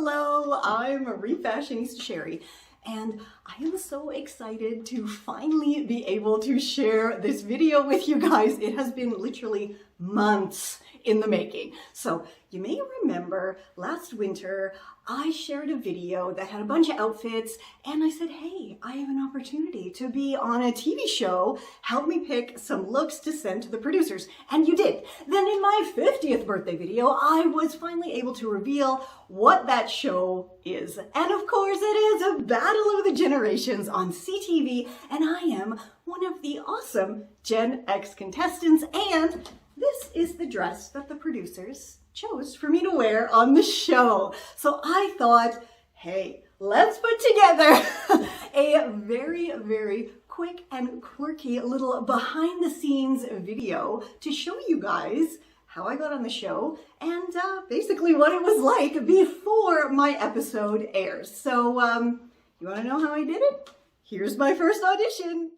hello, I'm Refashionista Sherry, and I am so excited to finally be able to share this video with you guys. It has been literally months in the making. So you may remember last winter I shared a video that had a bunch of outfits, and I said, hey, I have an opportunity to be on a TV show. Help me pick some looks to send to the producers. And you did. Then in my 50th birthday video, I was finally able to reveal what that show is. And of course, it is a Battle of the Generations on CTV, and I am one of the awesome Gen X contestants, and this is the dress that the producers chose for me to wear on the show. So I thought, hey, let's put together a very, very quick and quirky little behind the scenes video to show you guys how I got on the show and basically what it was like before my episode airs. So you want to know how I did it? Here's my first audition.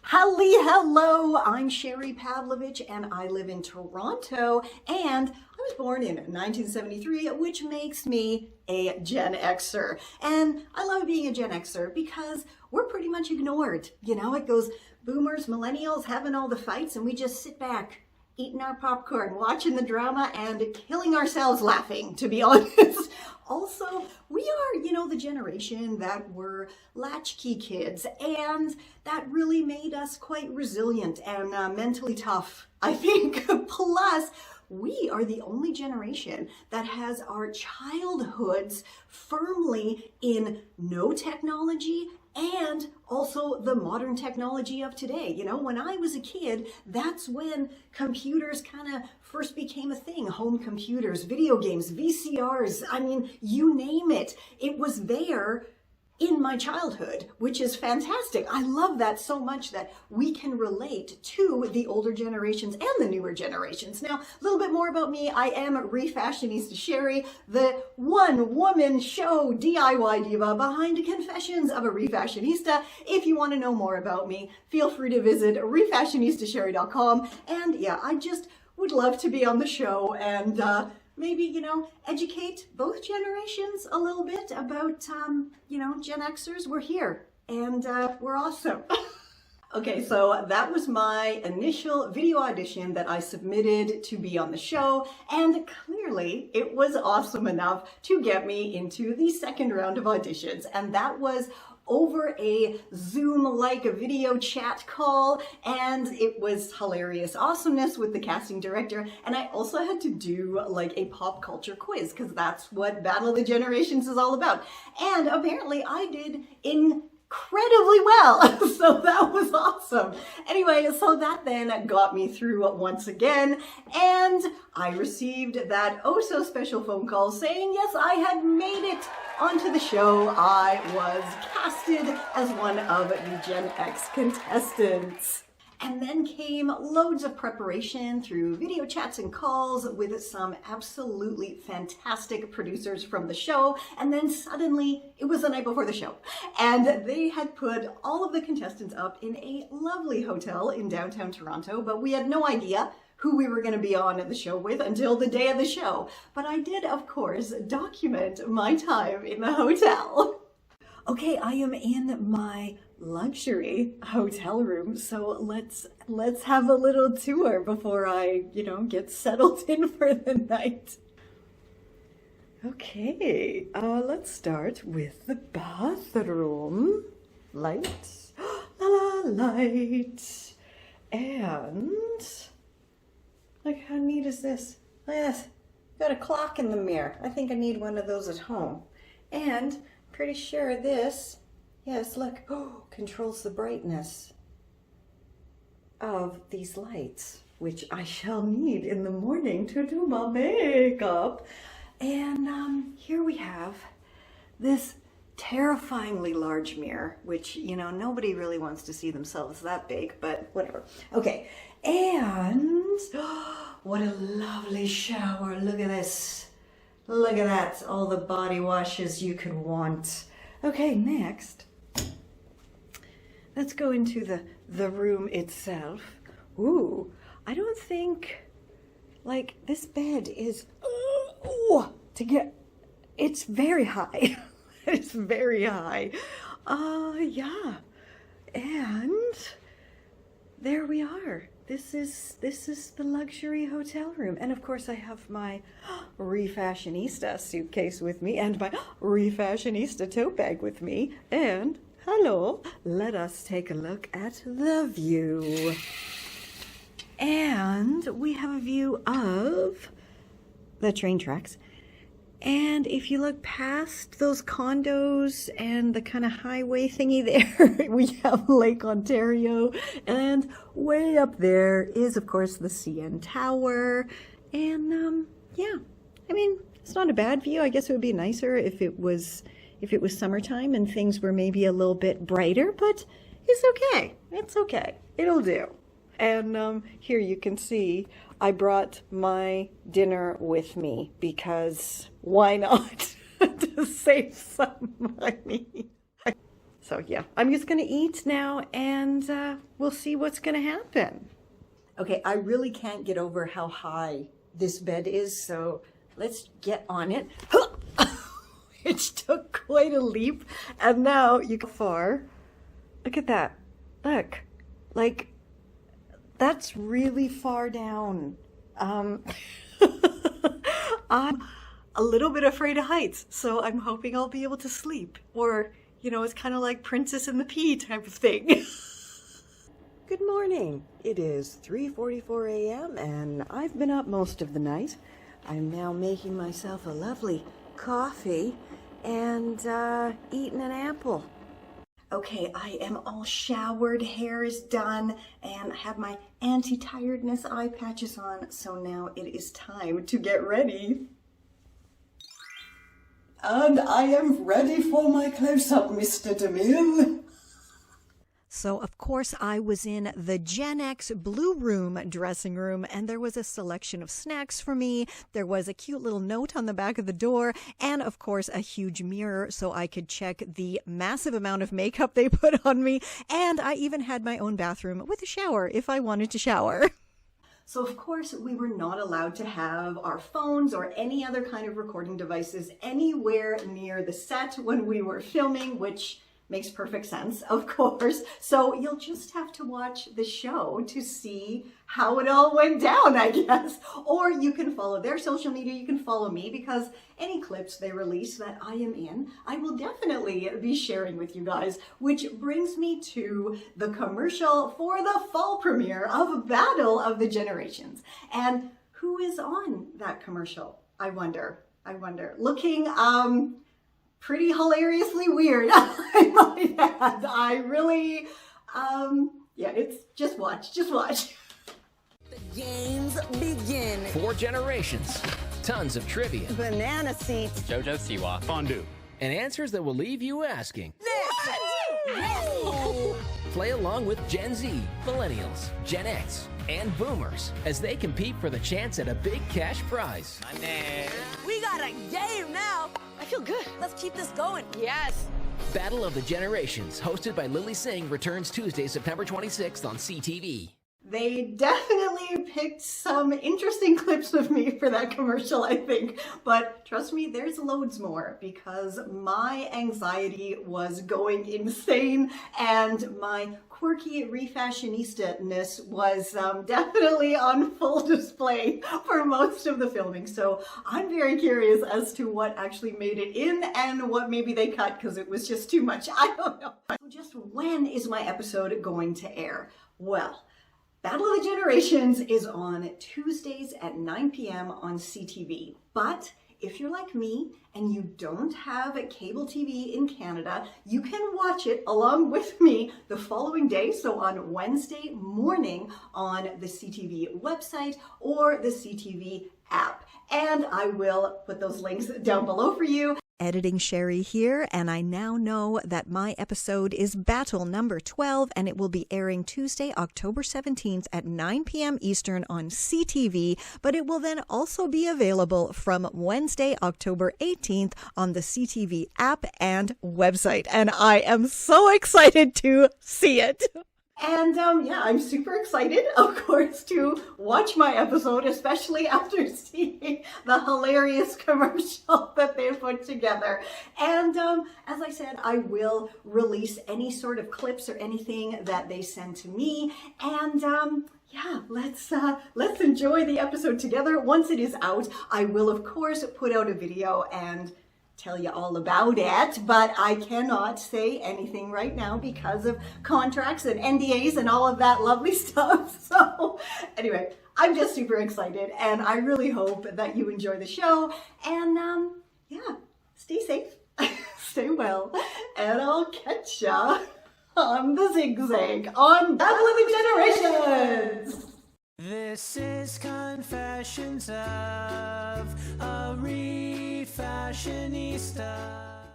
Hello, I'm Sherry Pavlovich and I live in Toronto, and I was born in 1973, which makes me a Gen Xer. And I love being a Gen Xer because we're pretty much ignored. You know, it goes boomers, millennials having all the fights, and we just sit back eating our popcorn, watching the drama, and killing ourselves laughing, to be honest. Also, we are, the generation that were latchkey kids, and that really made us quite resilient and mentally tough, I think. Plus, we are the only generation that has our childhoods firmly in no technology and also the modern technology of today. You know, when I was a kid, that's when computers kind of first became a thing. Home computers, video games, VCRs, I mean, you name it. It was there in my childhood, which is fantastic. I love that so much that we can relate to the older generations and the newer generations. Now, a little bit more about me. I am Refashionista Sherry, the one-woman show DIY diva behind Confessions of a Refashionista. If you want to know more about me, feel free to visit refashionistasherry.com. And yeah, I just would love to be on the show and maybe, educate both generations a little bit about, Gen Xers. We're here and we're awesome. Okay, so that was my initial video audition that I submitted to be on the show, and clearly it was awesome enough to get me into the second round of auditions, and that was over a Zoom-like video chat call, and it was hilarious awesomeness with the casting director. And I also had to do like a pop culture quiz, because that's what Battle of the Generations is all about. And apparently I did incredibly well, so that was awesome. Anyway, so that then got me through once again, and I received that oh so special phone call saying yes, I had made it onto the show. I was casted as one of the Gen X contestants. And then came loads of preparation through video chats and calls with some absolutely fantastic producers from the show. And then suddenly it was the night before the show, and they had put all of the contestants up in a lovely hotel in downtown Toronto, but we had no idea who we were going to be on the show with until the day of the show. But I did, of course, document my time in the hotel. Okay, I am in my luxury hotel room, so let's have a little tour before I, get settled in for the night. Okay, let's start with the bathroom. Light, la la, light, and look how neat is this? Yes, got a clock in the mirror. I think I need one of those at home. And pretty sure this, yes, look, controls the brightness of these lights, which I shall need in the morning to do my makeup. And here we have this terrifyingly large mirror, which, nobody really wants to see themselves that big, but whatever. Okay, and what a lovely shower. Look at this. Look at that, all the body washes you could want. Okay, next, let's go into the room itself. Ooh, I don't think, this bed is, to get It's very high. It's very high. Yeah. And there we are. This is the luxury hotel room. And of course I have my Refashionista suitcase with me and my Refashionista tote bag with me. And hello, let us take a look at the view. And we have a view of the train tracks. And if you look past those condos and the kind of highway thingy there, we have Lake Ontario. And way up there is, of course, the CN Tower. And yeah, I mean, it's not a bad view. I guess it would be nicer if it was summertime and things were maybe a little bit brighter, but it's okay. It's okay. It'll do. And here you can see I brought my dinner with me because why not? To save some money. So yeah, I'm just gonna eat now and we'll see what's gonna happen. Okay, I really can't get over how high this bed is, so let's get on it. It took quite a leap, and now you go far. Look at that. Look, like, that's really far down. I'm a little bit afraid of heights, so I'm hoping I'll be able to sleep. Or, you know, it's kind of like Princess and the Pea type of thing. Good morning. It is 3:44 a.m. and I've been up most of the night. I'm now making myself a lovely coffee and eating an apple. Okay, I am all showered, hair is done, and I have my anti-tiredness eye patches on, so now it is time to get ready. And I am ready for my close-up, Mr. DeMille. So, of course, I was in the Gen X Blue Room dressing room, and there was a selection of snacks for me. There was a cute little note on the back of the door, and, of course, a huge mirror so I could check the massive amount of makeup they put on me. And I even had my own bathroom with a shower if I wanted to shower. So, of course, we were not allowed to have our phones or any other kind of recording devices anywhere near the set when we were filming, which makes perfect sense, of course. So you'll just have to watch the show to see how it all went down, I guess. Or you can follow their social media, you can follow me, because any clips they release that I am in, I will definitely be sharing with you guys, which brings me to the commercial for the fall premiere of Battle of the Generations. And who is on that commercial? I wonder. Looking, pretty hilariously weird, I might add. I really, yeah, it's just watch. The games begin. 4 generations, tons of trivia, Banana seats. Jojo Siwa. Fondue. and answers that will leave you asking. No! Play along with Gen Z, Millennials, Gen X, and Boomers as they compete for the chance at a big cash prize. Money. We got a game now. I feel good. Let's keep this going. Yes. Battle of the Generations, hosted by Lily Singh, returns Tuesday, September 26th on CTV. They definitely picked some interesting clips of me for that commercial, I think. But trust me, there's loads more because my anxiety was going insane and my quirky refashionista-ness was definitely on full display for most of the filming. So I'm very curious as to what actually made it in and what maybe they cut because it was just too much. I don't know. So just when is my episode going to air? Well, Battle of the Generations is on Tuesdays at 9 p.m. on CTV. But if you're like me and you don't have cable TV in Canada, you can watch it along with me the following day, so on Wednesday morning on the CTV website or the CTV app. And I will put those links down below for you. Editing Sherry here, and I now know that my episode is Battle number 12, and it will be airing Tuesday, October 17th at 9 p.m. Eastern on CTV, but it will then also be available from Wednesday, October 18th on the CTV app and website, and I am so excited to see it. And yeah, I'm super excited, of course, to watch my episode, especially after seeing the hilarious commercial that they put together. And as I said, I will release any sort of clips or anything that they send to me. And yeah, let's enjoy the episode together. Once it is out, I will, of course, put out a video and tell you all about it, but I cannot say anything right now because of contracts and NDAs and all of that lovely stuff. So anyway, I'm just super excited, and I really hope that you enjoy the show. And yeah, stay safe, stay well, and I'll catch ya on the zigzag on Bad Living Generations. This is Confessions of a Refashionista.